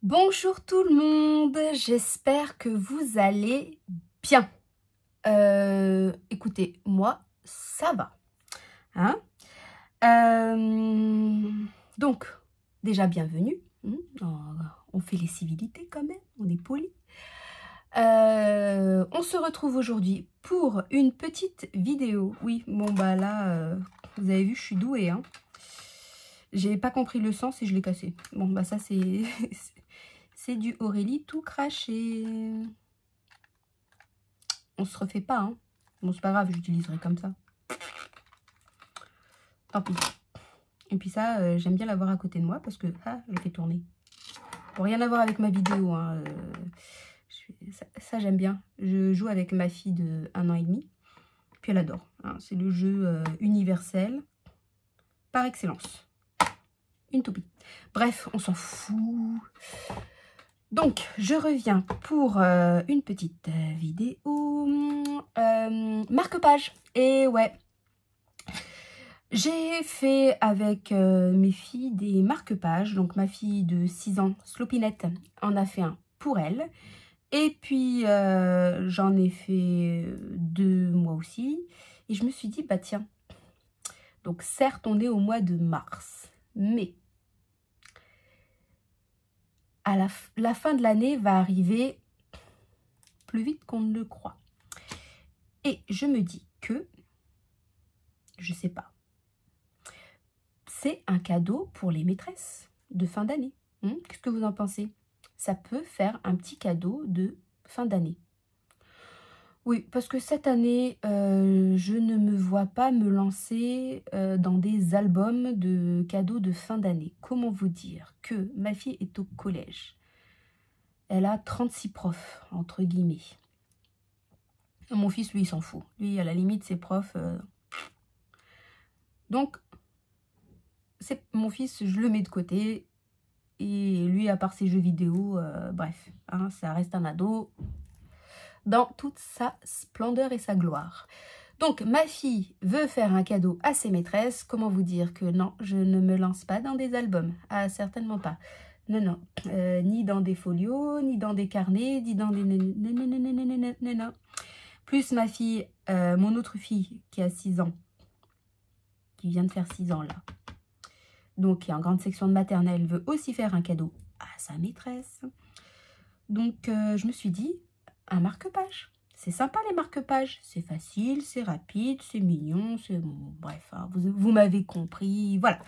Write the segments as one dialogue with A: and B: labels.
A: Bonjour tout le monde, j'espère que vous allez bien. Écoutez, moi, ça va. Hein. Donc, déjà bienvenue. On fait les civilités quand même, on est poli. On se retrouve aujourd'hui pour une petite vidéo. Oui, bon bah là, vous avez vu, je suis douée. Hein. J'ai pas compris le sens et je l'ai cassé. Bon bah ça c'est... C'est du Aurélie tout craché. On se refait pas, hein. Bon, c'est pas grave, j'utiliserai comme ça. Tant pis. Et puis ça, j'aime bien l'avoir à côté de moi parce que, je fais tourner. Pour rien à voir avec ma vidéo, hein. Ça j'aime bien. Je joue avec ma fille de 1 an et demi. Puis elle adore. Hein. C'est le jeu universel par excellence. Une toupie. Bref, on s'en fout. Donc, je reviens pour une petite vidéo marque-page. Et ouais, j'ai fait avec mes filles des marque-pages. Donc, ma fille de 6 ans, Slopinette, en a fait un pour elle. Et puis, j'en ai fait 2 moi aussi. Et je me suis dit, bah tiens, donc certes, on est au mois de mars, mais... la fin de l'année va arriver plus vite qu'on ne le croit. Et je me dis que, je sais pas, c'est un cadeau pour les maîtresses de fin d'année. Qu'est-ce que vous en pensez? Ça peut faire un petit cadeau de fin d'année. Oui, parce que cette année, je ne me vois pas me lancer dans des albums de cadeaux de fin d'année. Comment vous dire que ma fille est au collège. Elle a 36 profs, entre guillemets. Mon fils, lui, il s'en fout. Lui, à la limite, ses profs... Donc, mon fils, je le mets de côté. Et lui, à part ses jeux vidéo, bref, hein, ça reste un ado dans toute sa splendeur et sa gloire. Donc, ma fille veut faire un cadeau à ses maîtresses. Comment vous dire que non, je ne me lance pas dans des albums. Ah, certainement pas. Non, non. Ni dans des folios, ni dans des carnets, ni dans des... Non. Plus ma fille, mon autre fille qui a 6 ans, qui vient de faire 6 ans là, donc qui est en grande section de maternelle, veut aussi faire un cadeau à sa maîtresse. Donc je me suis dit, un marque-page. C'est sympa les marque-pages, c'est facile, c'est rapide, c'est mignon, c'est... Bon, bref, hein, vous m'avez compris, voilà.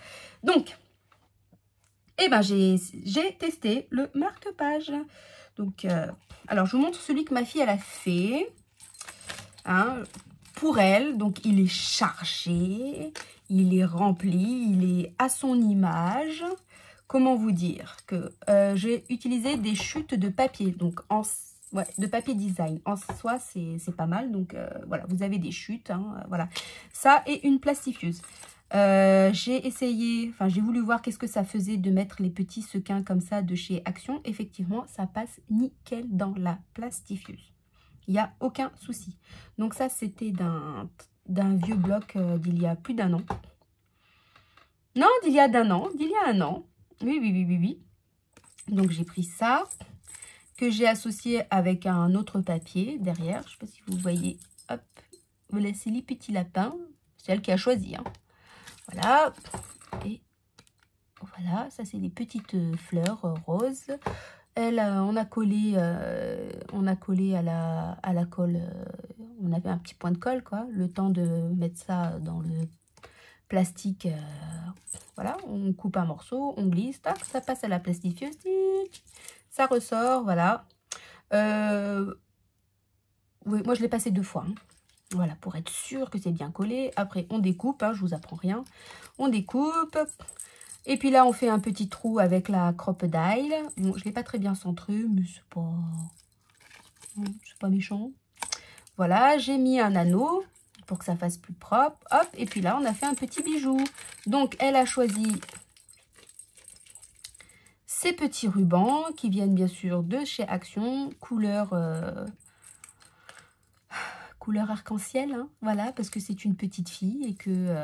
A: Donc, eh ben, j'ai testé le marque-page. Donc, alors je vous montre celui que ma fille elle a fait. Hein, pour elle, donc il est chargé, il est rempli, il est à son image. Comment vous dire que j'ai utilisé des chutes de papier, donc de papier design. En soi, c'est pas mal. Donc voilà, vous avez des chutes, hein, voilà. Ça et une plastifieuse. J'ai essayé, enfin j'ai voulu voir qu'est-ce que ça faisait de mettre les petits sequins comme ça de chez Action. Effectivement, ça passe nickel dans la plastifieuse. Il n'y a aucun souci. Donc ça, c'était d'un vieux bloc d'il y a plus d'1 an. Non, d'il y a d'il y a 1 an. Oui. Donc j'ai pris ça, que j'ai associé avec un autre papier derrière. Je ne sais pas si vous voyez. Hop, voilà, c'est les petits lapins. C'est elle qui a choisi. Hein. Voilà. Et voilà, ça c'est les petites fleurs roses. On a collé à la colle, on avait un petit point de colle, quoi, le temps de mettre ça dans le plastique, voilà, on coupe un morceau, on glisse, tac, ça passe à la plastifieuse, ça ressort, voilà. Oui, moi je l'ai passé 2 fois, hein. Voilà, pour être sûr que c'est bien collé. Après, on découpe, hein, je vous apprends rien, on découpe. Et puis là, on fait un petit trou avec la crocodile. Bon, je ne l'ai pas très bien centré, mais c'est pas méchant. Voilà, j'ai mis un anneau pour que ça fasse plus propre. Hop, et puis là, on a fait un petit bijou. Donc, elle a choisi ces petits rubans qui viennent bien sûr de chez Action, couleur arc-en-ciel. Hein, voilà, parce que c'est une petite fille et que...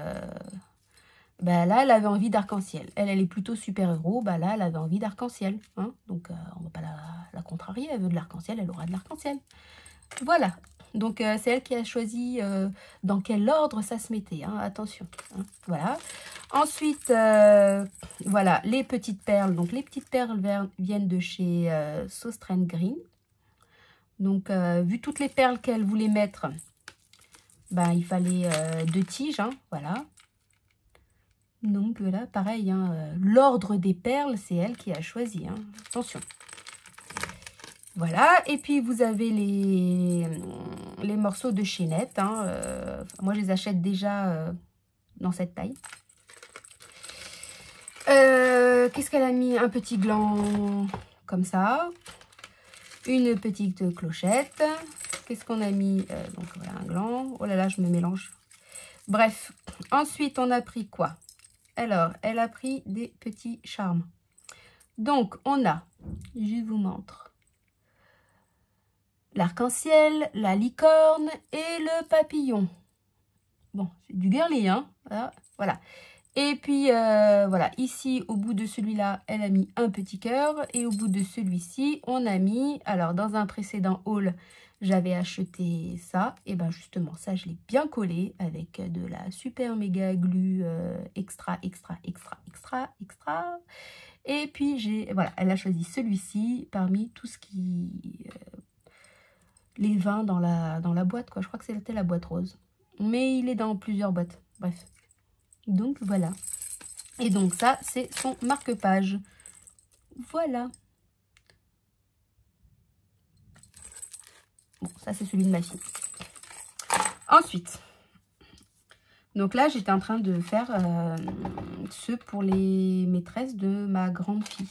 A: bah là, elle avait envie d'arc-en-ciel. Elle est plutôt super-héros. Bah là, elle avait envie d'arc-en-ciel. Hein, donc, on ne va pas la contrarier. Elle veut de l'arc-en-ciel, elle aura de l'arc-en-ciel. Voilà. Donc, c'est elle qui a choisi dans quel ordre ça se mettait. Hein, attention. Hein, voilà. Ensuite, voilà, les petites perles. Donc, les petites perles viennent de chez Sostrand Green. Donc, vu toutes les perles qu'elle voulait mettre, ben, il fallait 2 tiges. Hein, voilà. Donc là, pareil, hein, l'ordre des perles, c'est elle qui a choisi. Hein. Attention. Voilà, et puis vous avez les morceaux de chaînette. Hein, moi, je les achète déjà dans cette taille. Qu'est-ce qu'elle a mis? Un petit gland comme ça. Une petite clochette. Qu'est-ce qu'on a mis? Donc voilà, un gland. Oh là là, je me mélange. Bref, ensuite, on a pris quoi? Alors, elle a pris des petits charmes. Donc, on a, je vous montre, l'arc-en-ciel, la licorne et le papillon. Bon, c'est du girly, hein. Voilà. Et puis, voilà, ici, au bout de celui-là, elle a mis un petit cœur. Et au bout de celui-ci, on a mis, alors, dans un précédent haul, j'avais acheté ça. Et bien, justement, ça, je l'ai bien collé avec de la super méga glue extra. Et puis, voilà, elle a choisi celui-ci parmi tout ce qui... les 20 dans la boîte, quoi. Je crois que c'était la boîte rose. Mais il est dans plusieurs boîtes. Bref. Donc, voilà. Et donc, ça, c'est son marque-page. Voilà. Bon, ça, c'est celui de ma fille. Ensuite, donc là, j'étais en train de faire ceux pour les maîtresses de ma grande fille.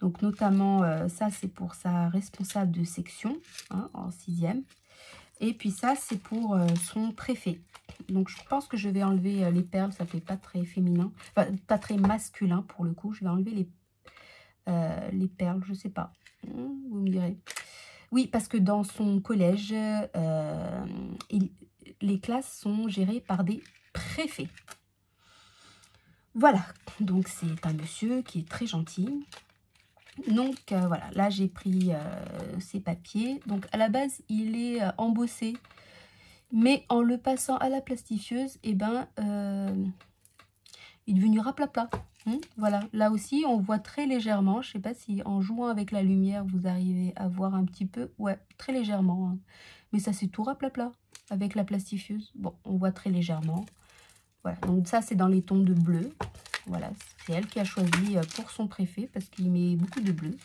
A: Donc, notamment, ça, c'est pour sa responsable de section, hein, en 6e. Et puis ça, c'est pour son préfet. Donc, je pense que je vais enlever les perles. Ça fait pas très féminin. Enfin, pas très masculin, pour le coup. Je vais enlever les perles. Je sais pas. Vous me direz. Oui, parce que dans son collège, les classes sont gérées par des préfets. Voilà. Donc, c'est un monsieur qui est très gentil. Donc, voilà. Là, j'ai pris ces papiers. Donc, à la base, il est embossé. Mais en le passant à la plastifieuse, eh ben, il est devenu raplapla. Voilà, là aussi, on voit très légèrement. Je ne sais pas si en jouant avec la lumière, vous arrivez à voir un petit peu. Ouais, très légèrement. Hein. Mais ça, c'est tout raplapla avec la plastifieuse. Bon, on voit très légèrement. Voilà, donc ça, c'est dans les tons de bleu. Voilà, c'est elle qui a choisi pour son préfet parce qu'il met beaucoup de bleu.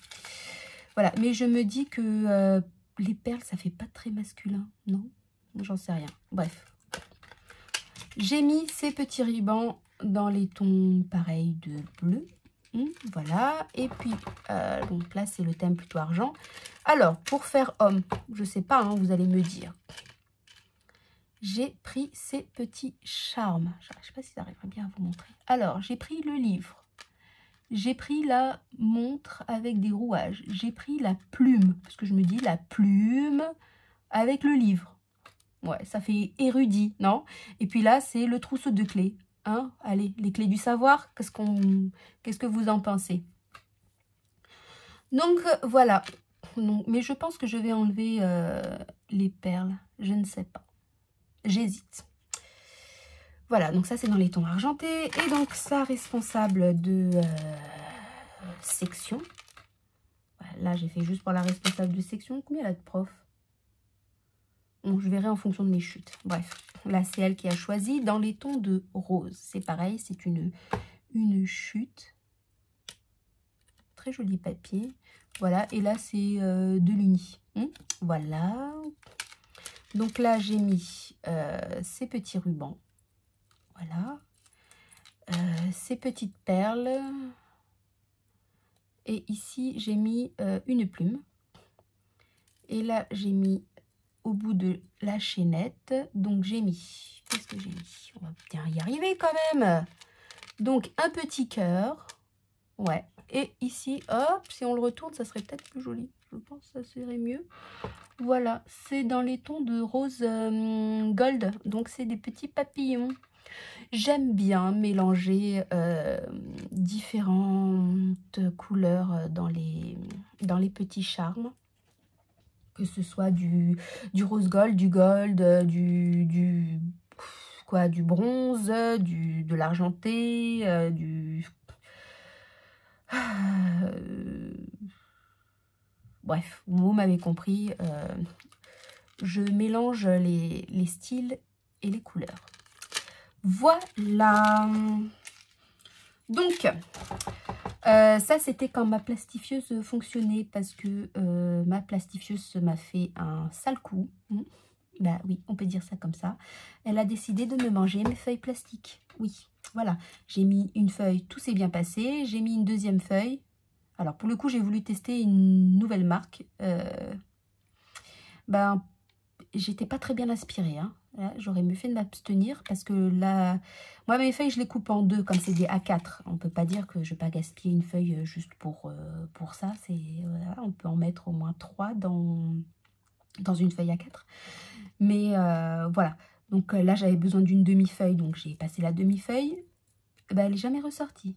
A: Voilà, mais je me dis que les perles, ça fait pas très masculin, non? J'en sais rien. Bref. J'ai mis ces petits rubans dans les tons pareils de bleu. Voilà. Et puis, donc là, c'est le thème plutôt argent. Alors, pour faire homme, je sais pas, hein, vous allez me dire. J'ai pris ces petits charmes. Je ne sais pas si ça arriverait bien à vous montrer. Alors, j'ai pris le livre. J'ai pris la montre avec des rouages. J'ai pris la plume. Parce que je me dis, la plume avec le livre. Ouais, ça fait érudit, non? Et puis là, c'est le trousseau de clés. Hein? Allez, les clés du savoir, qu'est-ce que vous en pensez? Donc, voilà. Donc, mais je pense que je vais enlever les perles. Je ne sais pas. J'hésite. Voilà, donc ça, c'est dans les tons argentés. Et donc, sa responsable de section. Là, j'ai fait juste pour la responsable de section. Combien elle a de profs? Bon, je verrai en fonction de mes chutes. Bref, là, c'est elle qui a choisi dans les tons de rose. C'est pareil, c'est une chute. Très joli papier. Voilà, et là, c'est de l'uni. Voilà. Donc là, j'ai mis ces petits rubans. Voilà. Ces petites perles. Et ici, j'ai mis une plume. Et là, j'ai mis au bout de la chaînette. Donc, j'ai mis... Qu'est-ce que j'ai mis? On va bien y arriver quand même. Donc, un petit cœur. Ouais. Et ici, hop, si on le retourne, ça serait peut-être plus joli. Je pense que ça serait mieux. Voilà, c'est dans les tons de rose gold. Donc, c'est des petits papillons. J'aime bien mélanger différentes couleurs dans les petits charmes. Que ce soit du rose gold, du gold, du bronze, de l'argenté, bref, vous m'avez compris. Je mélange les styles et les couleurs. Voilà. Donc, ça c'était quand ma plastifieuse fonctionnait parce que ma plastifieuse m'a fait un sale coup. Bah oui, on peut dire ça comme ça. Elle a décidé de me manger mes feuilles plastiques. Oui, voilà. J'ai mis une feuille, tout s'est bien passé. J'ai mis une deuxième feuille. Alors pour le coup, j'ai voulu tester une nouvelle marque. Ben, j'étais pas très bien inspirée. Hein. J'aurais mieux fait de m'abstenir parce que là, moi mes feuilles, je les coupe en deux comme c'est des A4. On peut pas dire que je vais pas gaspiller une feuille juste pour ça. Voilà, on peut en mettre au moins 3 dans une feuille A4. Mais voilà, donc là j'avais besoin d'une demi-feuille, donc j'ai passé la demi-feuille. Ben, elle n'est jamais ressortie.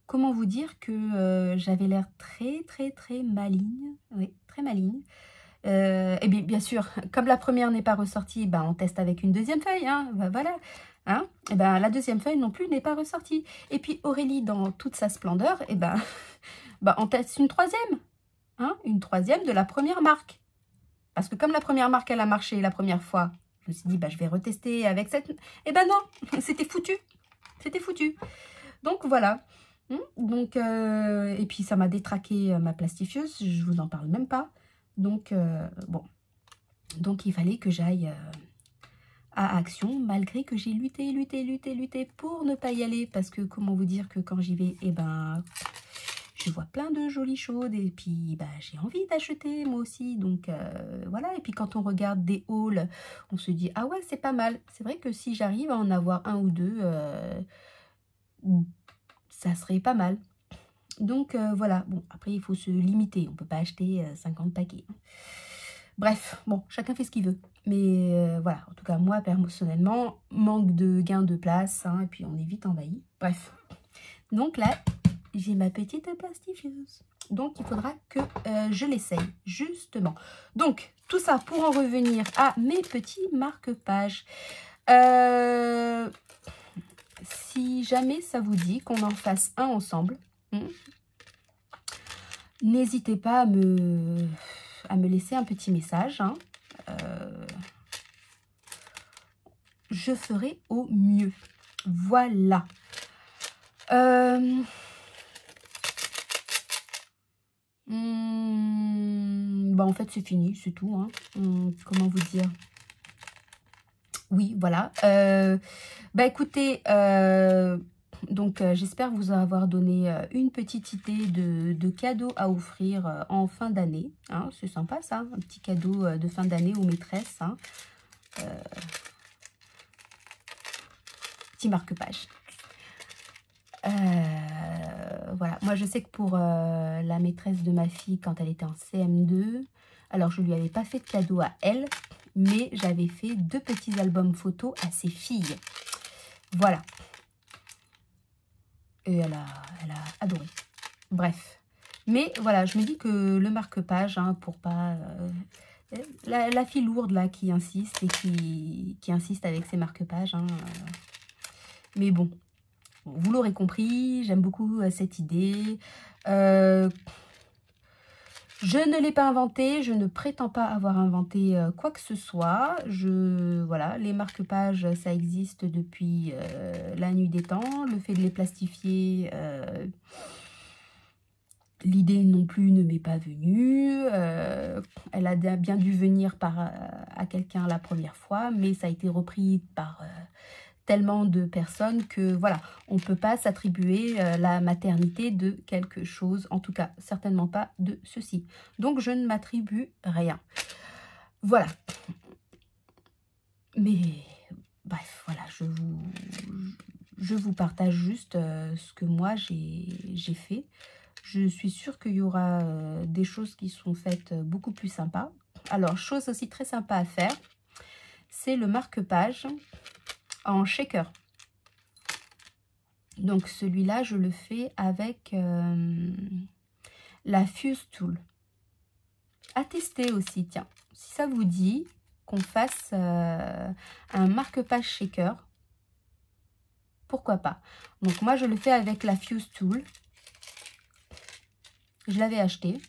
A: Comment vous dire que j'avais l'air très maligne. Oui, très maligne. Et bien sûr, comme la première n'est pas ressortie, ben, on teste avec une deuxième feuille. Hein, ben, voilà. Hein, et ben, la deuxième feuille non plus n'est pas ressortie. Et puis Aurélie, dans toute sa splendeur, et ben, ben, on teste une troisième. Hein, une troisième de la première marque. Parce que comme la première marque, elle a marché la première fois, je me suis dit, bah, je vais retester avec cette... Eh ben non, c'était foutu. C'était foutu. Donc, voilà. Donc, et puis, ça m'a détraqué ma plastifieuse. Je vous en parle même pas. Donc, bon. Donc, il fallait que j'aille à Action, malgré que j'ai lutté pour ne pas y aller. Parce que, comment vous dire que quand j'y vais, eh ben... je vois plein de jolies choses et puis bah, j'ai envie d'acheter moi aussi. Donc voilà, et puis quand on regarde des hauls, on se dit ah ouais c'est pas mal. C'est vrai que si j'arrive à en avoir un ou deux, ça serait pas mal. Donc voilà, bon après il faut se limiter, on peut pas acheter 50 paquets. Bref, bon, chacun fait ce qu'il veut. Mais voilà, en tout cas moi personnellement, manque de gain de place, hein, et puis on est vite envahi. Bref, donc là, j'ai ma petite plastifieuse. Donc, il faudra que je l'essaye, justement. Donc, tout ça pour en revenir à mes petits marque-pages. Si jamais ça vous dit qu'on en fasse un ensemble, n'hésitez pas à me laisser un petit message. Hein. Je ferai au mieux. Voilà. Bah en fait c'est fini, c'est tout. Hein. Comment vous dire? Oui, voilà. Bah écoutez, donc j'espère vous avoir donné une petite idée de cadeaux à offrir en fin d'année. Hein. C'est sympa ça, un petit cadeau de fin d'année aux maîtresses. Hein. Petit marque-page. Voilà, moi je sais que pour la maîtresse de ma fille quand elle était en CM2, alors je lui avais pas fait de cadeau à elle, mais j'avais fait 2 petits albums photos à ses filles. Voilà. Et elle a adoré. Bref. Mais voilà, je me dis que le marque-page, hein, pour pas... la fille lourde là qui insiste et qui insiste avec ses marque-pages. Hein, mais bon. Vous l'aurez compris, j'aime beaucoup cette idée. Je ne l'ai pas inventée, je ne prétends pas avoir inventé quoi que ce soit. Voilà, les marque-pages, ça existe depuis la nuit des temps. Le fait de les plastifier, l'idée non plus ne m'est pas venue. Elle a bien dû venir à quelqu'un la première fois, mais ça a été repris par... tellement de personnes que voilà, on ne peut pas s'attribuer la maternité de quelque chose, en tout cas certainement pas de ceci. Donc je ne m'attribue rien. Voilà. Mais bref, voilà, je vous partage juste ce que moi j'ai fait. Je suis sûre qu'il y aura des choses qui sont faites beaucoup plus sympas. Alors, chose aussi très sympa à faire. c'est le marque-page en shaker. Donc celui-là, je le fais avec la Fuse Tool. À tester aussi, tiens. Si ça vous dit qu'on fasse un marque-page shaker, pourquoi pas. Donc moi, je le fais avec la Fuse Tool. Je l'avais acheté.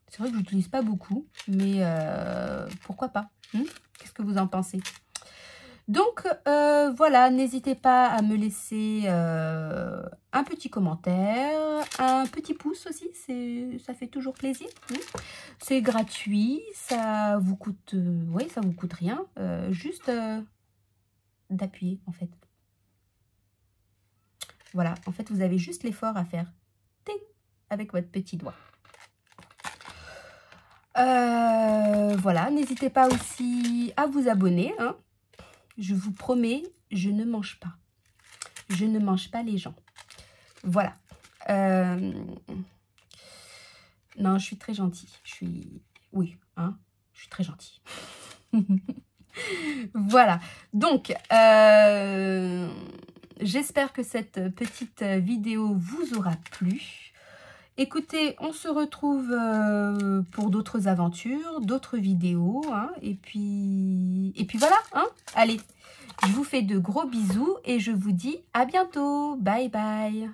A: C'est vrai que je l'utilise pas beaucoup, mais pourquoi pas. Qu'est-ce que vous en pensez? Donc voilà, n'hésitez pas à me laisser un petit commentaire, un petit pouce aussi, ça fait toujours plaisir. C'est gratuit, ça vous coûte, oui, ça vous coûte rien, juste d'appuyer en fait. Voilà, en fait vous avez juste l'effort à faire ting, avec votre petit doigt. Voilà, n'hésitez pas aussi à vous abonner, hein. Je vous promets, je ne mange pas. Je ne mange pas les gens. Voilà. Non, je suis très gentille. Oui, hein, je suis très gentille. Voilà. Donc, j'espère que cette petite vidéo vous aura plu. Écoutez, on se retrouve pour d'autres aventures, d'autres vidéos, hein, et puis voilà, hein. Allez, je vous fais de gros bisous et je vous dis à bientôt. Bye bye.